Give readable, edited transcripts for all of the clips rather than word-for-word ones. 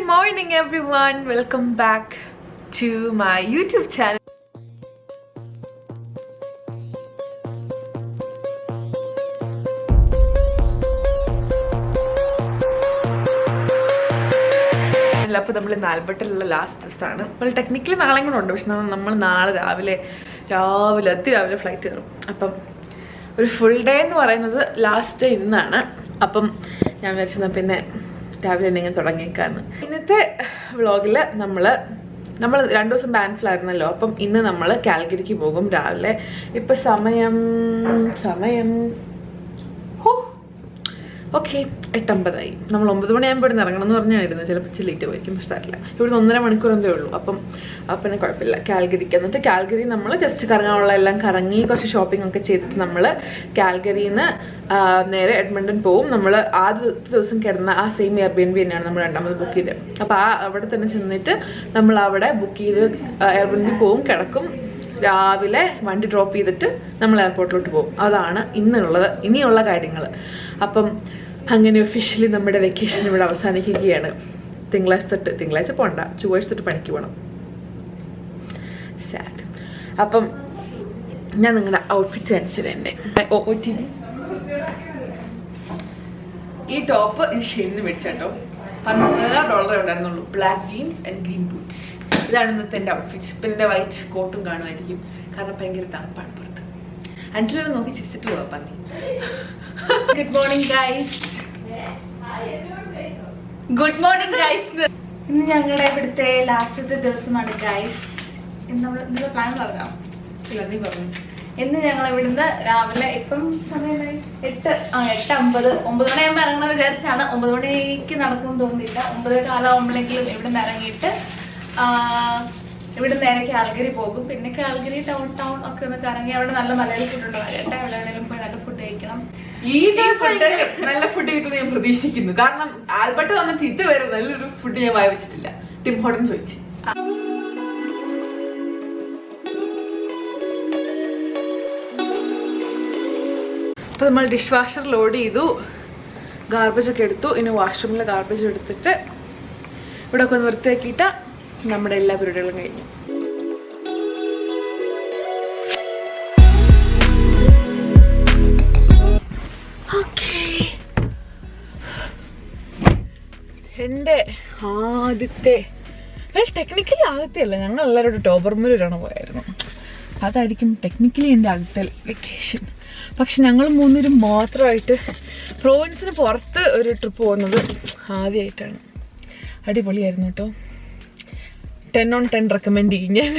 morning everyone, welcome back to my YouTube channel. അപ്പോൾ നമ്മൾ നാൽപ്പട്ടിലുള്ള last ദിവസമാണ്. അപ്പോൾ ടെക്നിക്കലി നാളെ കൂടെ ഉണ്ട്, പക്ഷെ നമ്മൾ നാളെ രാവിലെ അതിരാവിലെ ഫ്ലൈറ്റ് കയറും. അപ്പം ഒരു ഫുൾ ഡേ എന്ന് പറയുന്നത് ലാസ്റ്റ് ഡേ ഇന്നാണ്. അപ്പം ഞാൻ വിചാരിച്ചത് പിന്നെ രാവിലെ തന്നെ ഇങ്ങനെ തുടങ്ങിയേക്കാന്ന്. ഇന്നത്തെ വ്ളോഗിൽ നമ്മൾ 2 ദിവസം ബാൻഫിലായിരുന്നല്ലോ. അപ്പം ഇന്ന് നമ്മൾ കാൽഗരിക്ക് പോകും രാവിലെ. ഇപ്പം സമയം ഓക്കെ 8:50 നമ്മൾ 9 മണിയാകുമ്പോൾ ഇവിടെ ഇറങ്ങണം എന്ന് പറഞ്ഞായിരുന്നു. ചിലപ്പോൾ ലേറ്റ് ആയിരിക്കും, പക്ഷെ തരില്ല. ഇവിടുന്ന് 1.5 മണിക്കൂർ എന്തേ ഉള്ളൂ. അപ്പം പിന്നെ കുഴപ്പമില്ല. കാൽഗരിക്ക് എന്നിട്ട് കാൽഗരി നമ്മൾ ജസ്റ്റ് കറങ്ങാനുള്ള എല്ലാം കറങ്ങി കുറച്ച് ഷോപ്പിംഗ് ഒക്കെ ചെയ്തിട്ട് നമ്മൾ കാൽഗരിയിൽ നിന്ന് നേരെ എഡ്മണ്ടൺ പോവും. നമ്മൾ ആദ്യ ദിവസം കിടന്ന ആ സെയിം എയർബിഎൻബി തന്നെയാണ് നമ്മൾ രണ്ടാമത് ബുക്ക് ചെയ്തത്. അപ്പോൾ അവിടെ തന്നെ ചെന്നിട്ട് നമ്മൾ അവിടെ ബുക്ക് ചെയ്ത് എയർബിഎൻബി പോവും, കിടക്കും. രാവിലെ വണ്ടി ഡ്രോപ്പ് ചെയ്തിട്ട് നമ്മൾ എയർപോർട്ടിലോട്ട് പോകും. അതാണ് ഇനിയുള്ള കാര്യങ്ങൾ. അപ്പം അങ്ങനെ ഒഫീഷ്യലി നമ്മുടെ വെക്കേഷൻ ഇവിടെ അവസാനിക്കുകയാണ്. തിങ്കളാഴ്ച പോകണ്ട, ചൊവ്വാഴ്ച തൊട്ട് പണിക്ക് പോകണം. സാഡ്. അപ്പം ഞാൻ നിങ്ങളുടെ ഔട്ട്ഫിറ്റ് കാണിച്ചത് എൻ്റെ ഈ ടോപ്പ് ഈ ഷെയ്ഡിന് മേടിച്ചാട്ടോ. $16 ഉണ്ടായിരുന്നുള്ളൂ. Black jeans and green boots. ഇതാണ് ഇന്നത്തെ എൻ്റെ ഔട്ട്ഫിറ്റ്. പിന്നെ എൻ്റെ വൈറ്റ് കോട്ടും കാണുമായിരിക്കും, കാരണം ഭയങ്കര തണുപ്പാണ് പുറത്ത്. അഞ്ചിലും നോക്കി ചിരിച്ചിട്ട് പോവാ പന്നി. Good morning guys. Good morning guys. ഇന്ന് ഞങ്ങളുടെ ഇവിടുത്തെ ലാസ്റ്റത്തെ ദിവസമാണ് ഗൈസ്. ഇന്ന് പ്ലാൻ പറഞ്ഞോ? ഇല്ല, നീ പറഞ്ഞു. ഇന്ന് ഞങ്ങൾ ഇവിടുന്ന് രാവിലെ ഇപ്പം സമയമായി 8:50 9 മണിയാകുമ്പോൾ ഇറങ്ങണമെന്ന് വിചാരിച്ചാണ്. 9 മണിക്ക് നടക്കുമെന്ന് തോന്നുന്നില്ല. 9:15 ആകുമ്പോഴെങ്കിലും ഇവിടുന്ന് ഇറങ്ങിയിട്ട് ഇവിടെ നേരെ കാൽഗരി പോകും. പിന്നെ കാൽഗരി ടൗൺ ഒക്കെ ഒന്ന് കറങ്ങി അവിടെ നല്ല മലയാളി ഫുഡ് ഉണ്ടോ ചേട്ടാ, എവിടെയാണെങ്കിലും പോയി നല്ല ഫുഡ് കഴിക്കണം. ഈ ദിവസം നല്ല ഫുഡ് കിട്ടുമെന്ന് ഞാൻ പ്രതീക്ഷിക്കുന്നു. കാരണം ആൽബർട്ട് വന്നിട്ട് ഇതുവരെ നല്ലൊരു ഫുഡ് ഞാൻ വായി വെച്ചിട്ടില്ല. ടിം ഹോട്ടൻ ചോദിച്ചു. അപ്പൊ നമ്മൾ ഡിഷ് വാഷർ ലോഡ് ചെയ്തു, ഗാർബേജ് ഒക്കെ എടുത്തു. ഇനി വാഷ്റൂമിലെ ഗാർബേജ് എടുത്തിട്ട് ഇവിടെ ഒക്കെ ഒന്ന് വൃത്തിയാക്കിയിട്ട് നമ്മുടെ എല്ലാ പരിപാടികളും കഴിഞ്ഞു. എൻ്റെ ടെക്നിക്കലി ആദ്യത്തെ അല്ല, ഞങ്ങൾ എല്ലാവരും ടോബർമൂരാണ് പോയായിരുന്നു. അതായിരിക്കും ടെക്നിക്കലി എൻ്റെ ആദ്യത്തെ വെക്കേഷൻ. പക്ഷെ ഞങ്ങൾ 3 പേരും മാത്രമായിട്ട് പ്രോവിൻസിന് പുറത്ത് ഒരു ട്രിപ്പ് പോകുന്നത് ആദ്യമായിട്ടാണ്. അടിപൊളിയായിരുന്നു കേട്ടോ. 10 on 10 റെക്കമെൻഡ് ചെയ്യും ഞാൻ.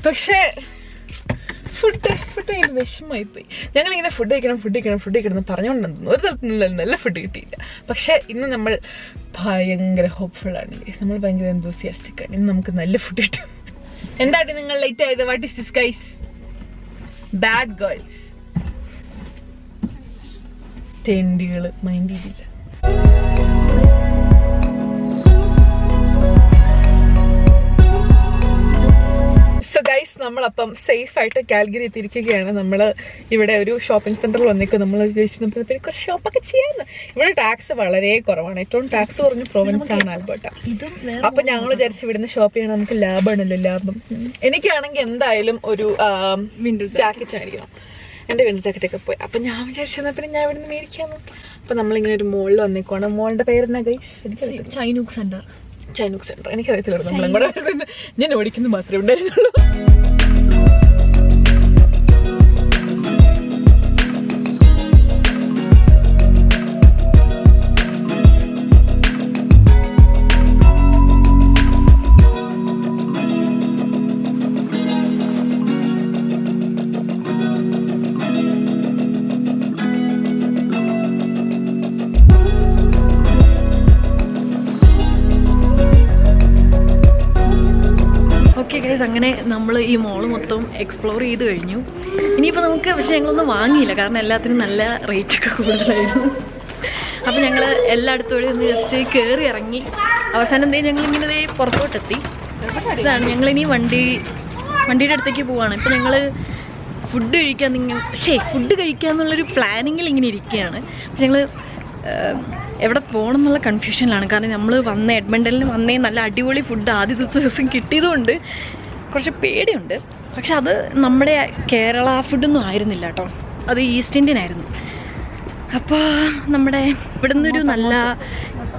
പക്ഷേ ഫുഡ് ഭയങ്കര വിഷമമായിപ്പോയി. ഞങ്ങളിങ്ങനെ ഫുഡ് കഴിക്കണം പറഞ്ഞുകൊണ്ടെന്നു ഒരു തരത്തിലുള്ള നല്ല ഫുഡ് കിട്ടിയില്ല. പക്ഷേ ഇന്ന് നമ്മൾ ഭയങ്കര ഹോപ്പ്ഫുള്ളാണ്. നമ്മൾ ഭയങ്കര എന്തൂസിയാസ്റ്റിക് ആണ്. ഇന്ന് നമുക്ക് നല്ല ഫുഡ് കിട്ടും. എന്താണ് നിങ്ങൾ ലേറ്റ് ആയത്? What is this guys? Bad girls, തെണ്ടികൾ മൈൻഡ് ചെയ്തില്ല. സോ ഗൈസ്, നമ്മളപ്പം സേഫ് ആയിട്ട് കാൽഗരി എത്തിയിരിക്കുകയാണ്. നമ്മൾ ഇവിടെ ഒരു ഷോപ്പിംഗ് സെന്ററിൽ വന്നേക്കും. നമ്മൾ വിചാരിച്ചു പിന്നെ കുറച്ച് ഷോപ്പൊക്കെ ചെയ്യാന്ന്. ഇവിടെ ടാക്സ് വളരെ കുറവാണ്. ഏറ്റവും ടാക്സ് കുറഞ്ഞ പ്രോവിൻസ് ആണ് ആൽബർട്ട. അപ്പൊ ഞങ്ങൾ വിചാരിച്ചു ഇവിടുന്ന് ഷോപ്പ് ചെയ്യണം, നമുക്ക് ലാഭമാണല്ലോ. ലാഭം എനിക്കാണെങ്കിൽ എന്തായാലും ഒരു വിൻഡോ ജാക്കറ്റ് ആയിരിക്കണം. എൻ്റെ വിൻഡോ ജാക്കറ്റൊക്കെ പോയി. അപ്പം ഞാൻ വിചാരിച്ചെന്നാൽ പിന്നെ ഞാൻ ഇവിടുന്ന് മേടിക്കാന്ന്. അപ്പം നമ്മളിങ്ങനെ ഒരു മോളിൽ വന്നേക്കുവാണ്. മോളുടെ പേരെന്നാ ഗൈസ്? ചൈനൂക്ക് സെന്റർ. എനിക്കറിയത്തില്ല. നമ്മളിങ്ങോട്ട് ഞാൻ ഓടിക്കുന്നത് മാത്രമേ ഉണ്ടായിരുന്നുള്ളൂ. അങ്ങനെ നമ്മൾ ഈ മോള് മൊത്തം എക്സ്പ്ലോർ ചെയ്ത് കഴിഞ്ഞു. ഇനിയിപ്പോൾ നമുക്ക് പക്ഷേ ഞങ്ങളൊന്നും വാങ്ങിയില്ല, കാരണം എല്ലാത്തിനും നല്ല റേറ്റൊക്കെ കൂടുതലായിരുന്നു. അപ്പോൾ ഞങ്ങൾ എല്ലായിടത്തും ഒന്ന് ജസ്റ്റ് കയറി ഇറങ്ങി അവസാനം ഞങ്ങളിങ്ങനെ പുറത്തോട്ടെത്തി. ഇതാണ് ഞങ്ങളിനി വണ്ടിയുടെ അടുത്തേക്ക് പോവാണ്. ഇപ്പം ഞങ്ങൾ ഫുഡ് കഴിക്കാമെന്നുള്ളൊരു പ്ലാനിങ്ങിൽ ഇങ്ങനെ ഇരിക്കുകയാണ്. പക്ഷെ ഞങ്ങൾ എവിടെ പോകണം എന്നുള്ള കൺഫ്യൂഷനിലാണ്. കാരണം നമ്മൾ എഡ്മണ്ടലിന് വന്നേ നല്ല അടിപൊളി ഫുഡ് ആദ്യത്തെ ദിവസം കിട്ടിയതുകൊണ്ട് കുറച്ച് പേടിയുണ്ട്. പക്ഷെ അത് നമ്മുടെ കേരള ഫുഡൊന്നും ആയിരുന്നില്ല കേട്ടോ, അത് ഈസ്റ്റ് ഇന്ത്യൻ ആയിരുന്നു. അപ്പോൾ നമ്മുടെ ഇവിടെ നിന്നൊരു നല്ല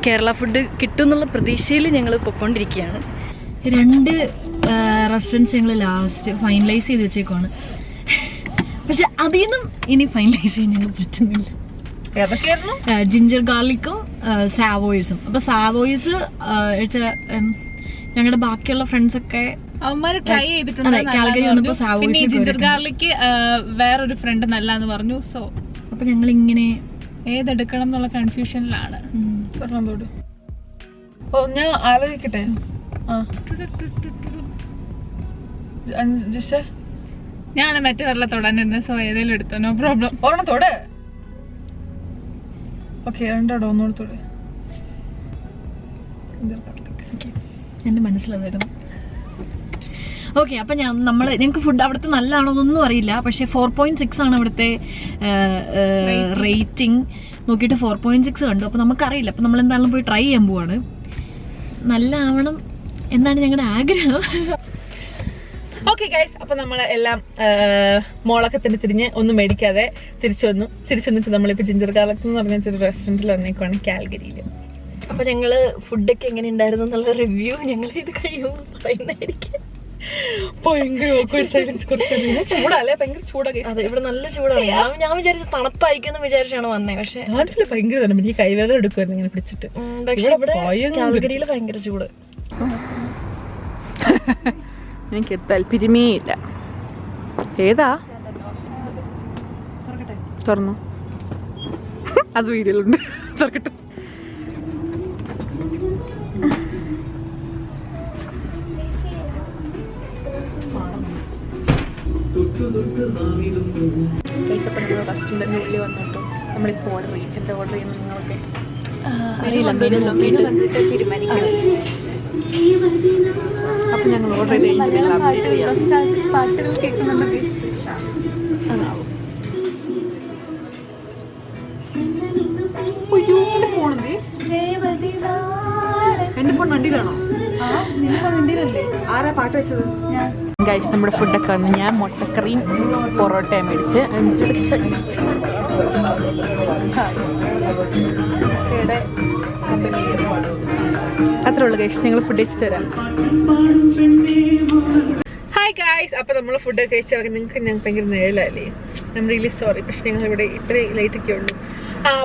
കേരള ഫുഡ് കിട്ടും എന്നുള്ള പ്രതീക്ഷയിൽ ഞങ്ങൾ പൊയ്ക്കൊണ്ടിരിക്കുകയാണ്. 2 റെസ്റ്റോറൻറ്റ്സ് ഞങ്ങൾ ലാസ്റ്റ് ഫൈനലൈസ് ചെയ്ത് വെച്ചേക്കുവാണ്. പക്ഷെ അതിൽ നിന്നും ഇനി ഫൈനലൈസ് ചെയ്യാൻ ഞങ്ങൾ പറ്റുന്നില്ല. ജിഞ്ചർ ഗാർലിക്കും സാവോയ്സും. അപ്പോൾ സാവോയ്സ് ഞങ്ങളുടെ ബാക്കിയുള്ള ഫ്രണ്ട്സൊക്കെ ട്രൈ ചെയ്തിട്ടുണ്ട്. കാൽഗറി വന്നപ്പോൾ സാവോയ്സ്, ജിഞ്ചർ ഗാർലിക് വേറൊരു ഫ്രണ്ട് നല്ലതെന്ന് പറഞ്ഞു. സോ അപ്പൊ ഞങ്ങൾ ഇങ്ങനെ ഏതെടുക്കണം എന്നുള്ള കൺഫ്യൂഷനിലാണ്. ഓ ഞാൻ ആലോചിക്കട്ടെ. ഞാൻ മറ്റേ വെള്ളം തൊടാനിരുന്ന. സോ ഏതെങ്കിലും എടുത്തോ, നോ പ്രോബ്ലം. ഒരെണ്ണത്തോട് ഓക്കെ, രണ്ടോടെ ഒന്നുകൂടെ തൊട്. എൻ്റെ മനസ്സിലായിരുന്നു. ഓക്കെ, അപ്പം ഞങ്ങൾക്ക് ഫുഡ് അവിടുത്തെ നല്ലതാണോ എന്നൊന്നും അറിയില്ല. പക്ഷേ 4.6 ആണ് അവിടുത്തെ റേറ്റിംഗ്. നോക്കിയിട്ട് 4.6 കണ്ടു. അപ്പോൾ നമുക്കറിയില്ല. അപ്പം നമ്മൾ എന്തായാലും പോയി ട്രൈ ചെയ്യാൻ പോവാണ്. നല്ല ആവണം എന്നാണ് ഞങ്ങളുടെ ആഗ്രഹം. ഓക്കെ ഗൈസ്, അപ്പൊ നമ്മൾ എല്ലാം മോളൊക്കെ തന്നെ തിരിഞ്ഞ് ഒന്നും മേടിക്കാതെ തിരിച്ചു വന്നിട്ട് നമ്മളിപ്പോൾ ജിഞ്ചർ ഗാർലിക് എന്ന് പറഞ്ഞ ഒരു റെസ്റ്റോറൻറ്റിൽ വന്നേക്കുവാണ് കാൽഗരിയിൽ. അപ്പോൾ ഞങ്ങൾ ഫുഡൊക്കെ എങ്ങനെ ഉണ്ടായിരുന്നു എന്നുള്ള റിവ്യൂ ഞങ്ങൾ ഇത് കഴിയുമ്പോൾ പറയുന്നതായിരിക്കും. ഭയങ്കര ചൂടല്ലേ, ഭയങ്കര ചൂടൊക്കെ. അതെ, ഇവിടെ നല്ല ചൂടാണ്. ഞാൻ വിചാരിച്ച തണുപ്പായിരിക്കും എന്ന് വിചാരിച്ചാണ് വന്നത്. പക്ഷെ നാട്ടില് ഭയങ്കര തണുപ്പ്. എനിക്ക് കൈവേദന എടുക്കുമായിരുന്നു ഇങ്ങനെ പിടിച്ചിട്ട്. പക്ഷെ ഇവിടെ കാൽഗരിയിൽ ഭയങ്കര ചൂട്. എനിക്ക് താല്പര്യമേ ഇല്ല. ഏതാ തുറന്നു? അത് വീഡിയോയിലുണ്ട്, തുറക്കട്ടെ. റെസ്റ്റോറൻറ്റിൻ്റെ ഉള്ളിൽ വന്നിട്ടോ നമ്മളിപ്പോൾ ഓർഡർ ചെയ്യും. എന്താ ഓർഡർ ചെയ്യുന്നത് നിങ്ങളൊക്കെ അറിയില്ല. മെനു കണ്ടിട്ട് തീരുമാനിക്കാം. അപ്പം ഞങ്ങൾ ഓർഡർ ചെയ്ത് പാട്ടുകൾ കേൾക്കുന്നുണ്ട്. അതാവും. അയ്യോ, എൻ്റെ ഫോൺ എൻ്റെ ഫോൺ വണ്ടിയിലാണോ? വണ്ടിയിലല്ലേ? ആരാ പാട്ട് വെച്ചത്? ഞാൻ. ഗൈസ്, നമ്മുടെ ഫുഡൊക്കെ വന്നു. ഞാൻ മുട്ടക്കറിയും പൊറോട്ടയും മേടിച്ച് അത്രേ ഉള്ളൂ ഗൈസ്. നിങ്ങൾ ഫുഡ് കഴിച്ചിട്ട് വരാം. ഹായ് ഗൈസ്, അപ്പം നമ്മൾ ഫുഡൊക്കെ കഴിച്ചിറങ്ങി. നിങ്ങൾക്ക് ഞങ്ങൾക്ക് ഭയങ്കര നേരിലല്ലേ? I really sorry. പക്ഷെ ഞങ്ങളിവിടെ ഇത്രയും ലേറ്റൊക്കെ ഉള്ളൂ.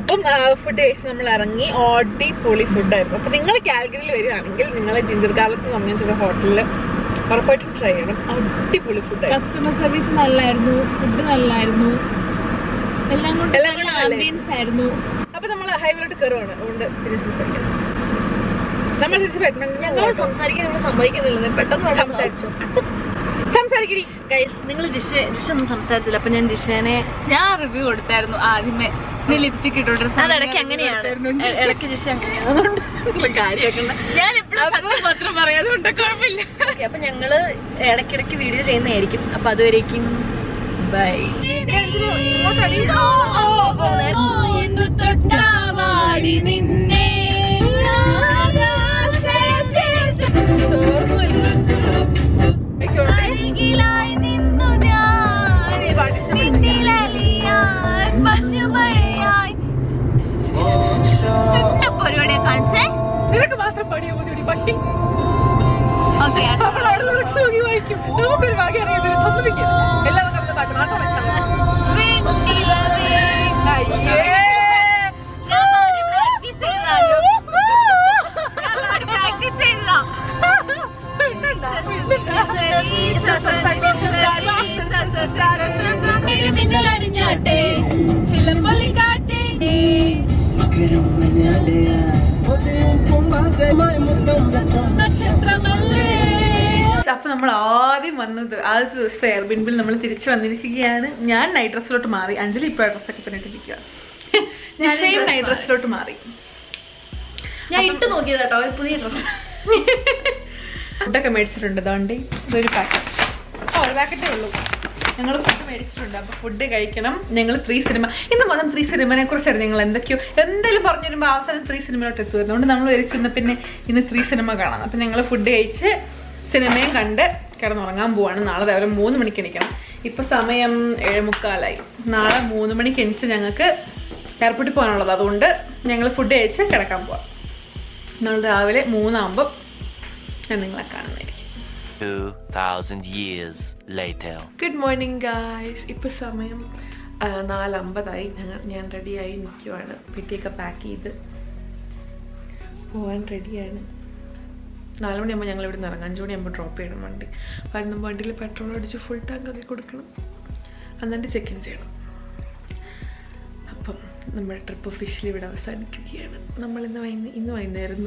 അപ്പം ഫുഡ് കഴിച്ച് നമ്മൾ ഇറങ്ങി. അടിപൊളി ഫുഡായിരുന്നു. അപ്പം നിങ്ങൾ കാൽഗരിയിൽ വരികയാണെങ്കിൽ നിങ്ങൾ ജിഞ്ചർ ഗാർലിക് എന്ന് പറഞ്ഞിട്ടൊരു ഹോട്ടലിൽ ഉറപ്പായിട്ടും ട്രൈ ചെയ്യണം. അടിപൊളി ഫുഡ്. കസ്റ്റമർ സർവീസ് നല്ലായിരുന്നു, ഫുഡ് നല്ലായിരുന്നു, എല്ലാം കൂടെ ആംബിയൻസ് ആയിരുന്നു. അപ്പം നമ്മൾ ഹൈവേയിലോട്ട് കയറുവാണ്. അതുകൊണ്ട് പിന്നെ സംസാരിക്കാം. നമ്മൾ തിരിച്ച് ഞങ്ങൾ സംസാരിക്കാൻ സമ്മതിക്കുന്നില്ല. പെട്ടെന്ന് സംസാരിച്ചു. സംസാരിക്കടി ഗൈസ്. നിങ്ങൾ ജിഷ ഒന്നും സംസാരിച്ചില്ല. അപ്പൊ ഞാൻ ജിഷേനെ റിവ്യൂ കൊടുത്തായിരുന്നു ആദ്യമേ. ലിപ്സ്റ്റിക് ഇട്ടോട്ടെ. ഇടയ്ക്ക് അങ്ങനെയാണ്, ഇടയ്ക്ക് ജിഷ അങ്ങനെയാണ്. അതുകൊണ്ട് കാര്യമാക്കണ്ട. ഞാൻ എപ്പോഴും പത്രം പറയാതെ കൊണ്ട് കുഴപ്പമില്ല. അപ്പൊ ഞങ്ങള് ഇടയ്ക്കിടയ്ക്ക് വീഡിയോ ചെയ്യുന്നതായിരിക്കും. അപ്പൊ അതുവരേക്കും ബൈ. പരിപാടിയെ കാണിച്ചേ നിനക്ക് മാത്രം പണിയോ പട്ടി. വായിക്കും. നമുക്കൊരു ഭാഗ്യം അറിയാം. സമ്മതിക്കും. എല്ലാവരും നമ്മുടെ പാട്ട് മാത്രം വെച്ചാൽ അപ്പൊ നമ്മൾ ആദ്യം വന്നത് ആദ്യത്തെ ദിവസം എയർബിൻബിൽ നമ്മൾ തിരിച്ചു വന്നിരിക്കുകയാണ്. ഞാൻ നൈറ്റ് ഡ്രസ്സിലോട്ട് മാറി. അഞ്ജലി ഇപ്പൊ ഡ്രസ്സൊക്കെ തന്നിട്ടിരിക്കുക. ഞാൻ സെയിം നൈറ്റ് ഡ്രസ്സിലോട്ട് മാറി. ഞാൻ ഇട്ട് നോക്കിയത് കേട്ടോ, ഒരു പുതിയ ഡ്രസ്സ്. ഫുഡൊക്കെ മേടിച്ചിട്ടുണ്ട്. അതുകൊണ്ട് ഇതൊരു പാക്കറ്റ്. ഒരു പാക്കറ്റേ ഉള്ളൂ. ഞങ്ങൾ ഫുഡ് മേടിച്ചിട്ടുണ്ട്. അപ്പോൾ ഫുഡ് കഴിക്കണം. ഞങ്ങൾ 3 സിനിമ ഇന്ന് മൊത്തം 3 സിനിമനെ കുറിച്ചായിരുന്നു ഞങ്ങൾ എന്തൊക്കെയോ എന്തായാലും പറഞ്ഞു വരുമ്പോൾ അവസാനം 3 സിനിമയിലോട്ട് എത്തുമായിരുന്നു. അതുകൊണ്ട് നമ്മൾ വിളിച്ചിരുന്ന പിന്നെ ഇന്ന് 3 സിനിമ കാണാം. അപ്പം ഞങ്ങൾ ഫുഡ് കഴിച്ച് സിനിമയും കണ്ട് കിടന്നുറങ്ങാൻ പോവാണ്. നാളെ രാവിലെ 3 മണിക്ക് എണീക്കണം. ഇപ്പം സമയം 7:45. നാളെ 3 മണിക്ക് എണീച്ച് ഞങ്ങൾക്ക് എയർപോർട്ടിൽ പോകാനുള്ളത്. അതുകൊണ്ട് ഞങ്ങൾ ഫുഡ് കഴിച്ച് കിടക്കാൻ പോവാം. നാളെ രാവിലെ 3 ആകുമ്പോൾ ഞാൻ നിങ്ങളെ കാണുന്നതായിരിക്കും. 2000 years later. Good morning guys. ഇപ്പോൾ സമയം 4:50 ഞാൻ റെഡിയായി നിൽക്കുവാണ്. പെട്ടിയൊക്കെ പാക്ക് ചെയ്ത് പോകാൻ റെഡിയാണ്. 4 മണിയാകുമ്പോൾ ഞങ്ങൾ ഇവിടെ നിന്ന് ഇറങ്ങാം. 5 മണിയാകുമ്പോൾ ഡ്രോപ്പ് ചെയ്യണം വണ്ടി. വരുന്ന വണ്ടിയിൽ പെട്രോൾ അടിച്ച് ഫുൾ ടാങ്ക് ആക്കി കൊടുക്കണം. എന്നിട്ട് ചെക്ക് ഇൻ ചെയ്യണം. അപ്പം നമ്മുടെ ട്രിപ്പ് ഒഫീഷ്യലി ഇവിടെ അവസാനിക്കുകയാണ്. നമ്മൾ ഇന്ന് വൈകുന്നേരം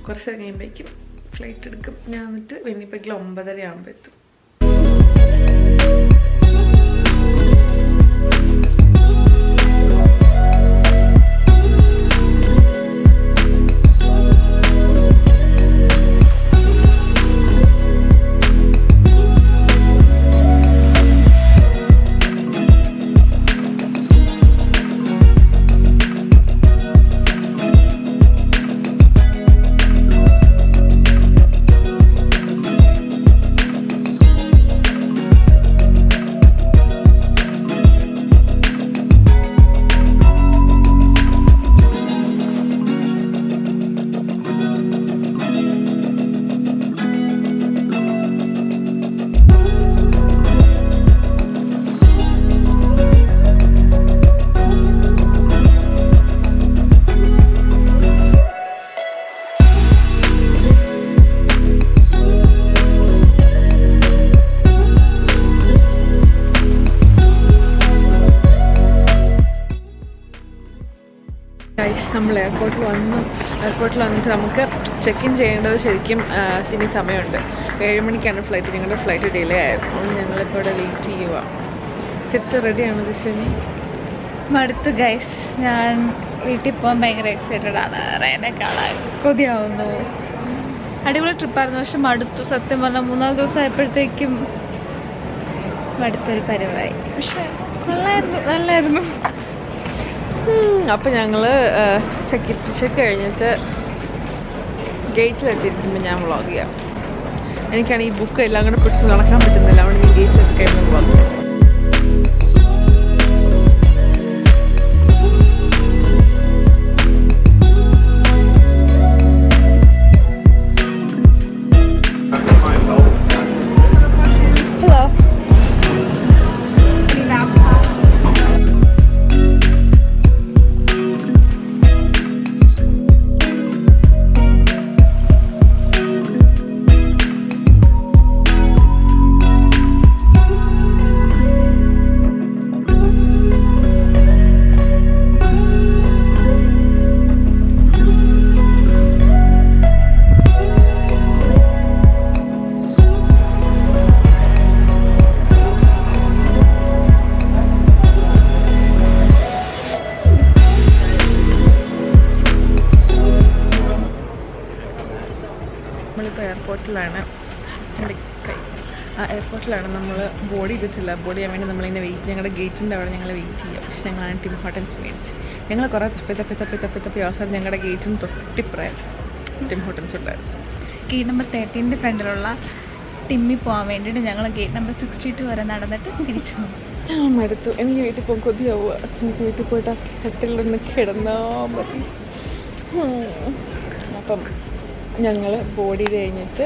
കുറച്ച് കഴിയുമ്പോഴേക്കും ഫ്ലൈറ്റ് എടുക്കും. ഞാൻ എന്നിട്ട് വെണ്ണിപ്പേക്കിൽ 9:30 ആകുമ്പോൾ എത്തും. നമ്മൾ എയർപോർട്ടിൽ വന്നിട്ട് നമുക്ക് ചെക്ക് ഇൻ ചെയ്യേണ്ടത് ശരിക്കും ഇനി സമയമുണ്ട്. 7 മണിക്കാണ് ഫ്ലൈറ്റ്. ഞങ്ങളുടെ ഫ്ലൈറ്റ് ഡിലേ ആയിരുന്നു. അതുകൊണ്ട് ഞങ്ങളിപ്പോൾ ഇവിടെ വെയിറ്റ് ചെയ്യുക. തിരിച്ച് റെഡിയാണ് ദിശനി? മടുത്തു ഗൈസ്. ഞാൻ വീട്ടിൽ പോകാൻ ഭയങ്കര എക്സൈറ്റഡ് ആണ്. റേനെ കാണാൻ കൊതിയാവുന്നു. അടിപൊളി ട്രിപ്പായിരുന്നു. പക്ഷെ മടുത്തു. സത്യം പറഞ്ഞാൽ 3-4 ദിവസം ആയപ്പോഴത്തേക്കും മടുത്തൊരു പരിവായി. പക്ഷെ കൊള്ളായിരുന്നു, നല്ലായിരുന്നു. അപ്പോൾ ഞങ്ങൾ സെക്യൂരിറ്റി ചെക്ക് കഴിഞ്ഞിട്ട് ഗേറ്റിലെത്തിയിരിക്കുമ്പോൾ ഞാൻ വ്ളോഗ് ചെയ്യാം. എനിക്കാണെങ്കിൽ ഈ ബുക്ക് എല്ലാം കൂടെ പിടിച്ച് നടക്കാൻ പറ്റുന്നില്ല. അവിടെ ഞാൻ ഗേറ്റിലെത്തി കഴിയുമ്പോൾ വ്ളോഗ് ചെയ്യാം. എയർപോർട്ടിലാണ് നമ്മൾ ബോഡി ചെയ്തിട്ടില്ല. ബോഡി ചെയ്യാൻ വേണ്ടി നമ്മളിങ്ങനെ ഞങ്ങളുടെ ഗേറ്റിൻ്റെ അവിടെ ഞങ്ങൾ വെയിറ്റ് ചെയ്യുക. പക്ഷെ ഞങ്ങളാണ് ടിം ഹോട്ടൻസ് മേടിച്ച്. ഞങ്ങൾ കുറേ തപ്പി അവസാനം ഞങ്ങളുടെ ഗേറ്റിന് തൊട്ടിപ്പുറം ടിം ഹോട്ടൻസ് ഉണ്ടായിരുന്നു. ഗേറ്റ് നമ്പർ 13 ഫ്രണ്ടിലുള്ള ടിമ്മി പോകാൻ വേണ്ടിയിട്ട് ഞങ്ങൾ ഗേറ്റ് നമ്പർ 62 വരെ നടന്നിട്ട് തിരിച്ചു പോകും. ഞാൻ മടുത്തു. എനിക്ക് വീട്ടിൽ പോകാൻ കൊതിയാവുക. എനിക്ക് വീട്ടിൽ പോയിട്ട് ആ കട്ടിലൊന്ന് കിടന്നാൽ മതി. അപ്പം ഞങ്ങൾ ബോഡി കഴിഞ്ഞിട്ട്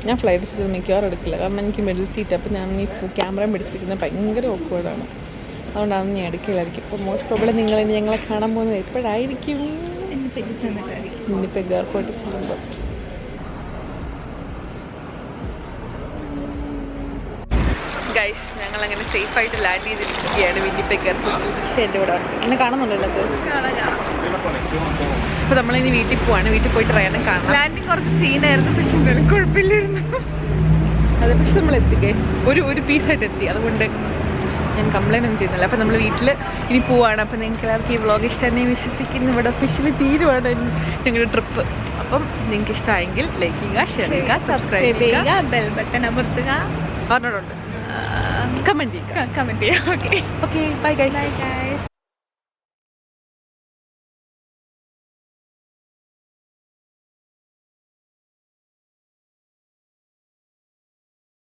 ഞാൻ ഫ്ലൈറ്റ് ചെയ്ത് മിക്കവാറും എടുക്കില്ല. കാരണം എനിക്ക് മിഡിൽ സീറ്റ്. അപ്പോൾ ഞാൻ ഈ ക്യാമറ പിടിച്ചിരിക്കുന്നത് ഭയങ്കര ഓക്വേർഡാണ്. അതുകൊണ്ടാണ് ഞാൻ എടുക്കില്ലായിരിക്കും. അപ്പോൾ മോസ്റ്റ് പ്രോബ്ലം ഞങ്ങളെ കാണാൻ പോകുന്നത് എപ്പോഴായിരിക്കും? ഇന്നിപ്പോൾ എയർപോർട്ടിൽ ചെല്ലുമ്പോൾ. ഗൈസ്, ഞങ്ങളങ്ങനെ സേഫായിട്ട് ലാൻഡ് ചെയ്തിരിക്കുകയാണ് വിന്നിപ്പെഗ് എയർപോർട്ടിൽ. പക്ഷേ എൻ്റെ കൂടെ എന്നെ കാണുന്നുണ്ടല്ലോ. അപ്പോൾ നമ്മളിനി വീട്ടിൽ പോവാണ്. വീട്ടിൽ പോയിട്ട് റേനെ കാണാം. ലാൻഡിങ് കുറച്ച് സീനായിരുന്നു, പക്ഷെ കുഴപ്പമില്ലായിരുന്നു. അതെ, പക്ഷെ നമ്മൾ എത്തി ഗൈസ്. ഒരു പീസായിട്ട് എത്തി. അതുകൊണ്ട് ഞാൻ കംപ്ലൈൻറ്റ് ഒന്നും ചെയ്യുന്നില്ല. അപ്പോൾ നമ്മൾ വീട്ടിൽ ഇനി പോവാണ്. അപ്പോൾ നിങ്ങൾക്ക് എല്ലാവർക്കും ഈ വ്ളോഗ് ഇഷ്ടമായി വിശ്വസിക്കുന്നു. ഇവിടെ ഒഫീഷ്യലി തീരുവാണ് ഞങ്ങളുടെ ട്രിപ്പ്. അപ്പം നിങ്ങൾക്ക് ഇഷ്ടമായെങ്കിൽ ലൈക്ക് ചെയ്യുക, ഷെയർ ചെയ്യുക, സബ്സ്ക്രൈബ് ചെയ്യുക, ബെൽ ബട്ടൺ അമർത്തുക. പറഞ്ഞോടുണ്ട്. കമന്റ് ചെയ്യുക. കമന്റ് ചെയ്യാം. Okay okay bye guys. Bye guys.